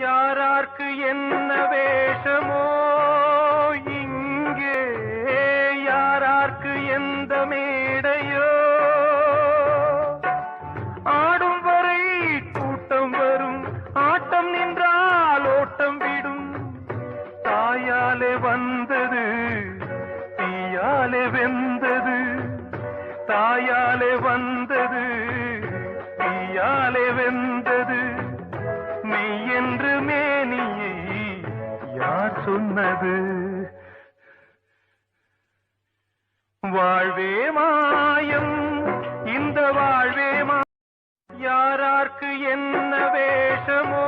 யாரார்க்கு என்ன வேஷமோ இங்கே, யாரார்க்கு எந்த மேடையோ, ஆடும் வரை கூட்டம் வரும், ஆட்டம் நின்றால் ஓட்டம் விடும். தாயாலே வந்தது தீயாலே வெந்தது, தாயாலே வந்தது தீயாலே வெந்தது. மெய் என்று மேனியை யார் சொன்னது? வாழ்வே மாயம், இந்த வாழ்வே மாயம். யாரார்க்கு என்ன வேஷமோ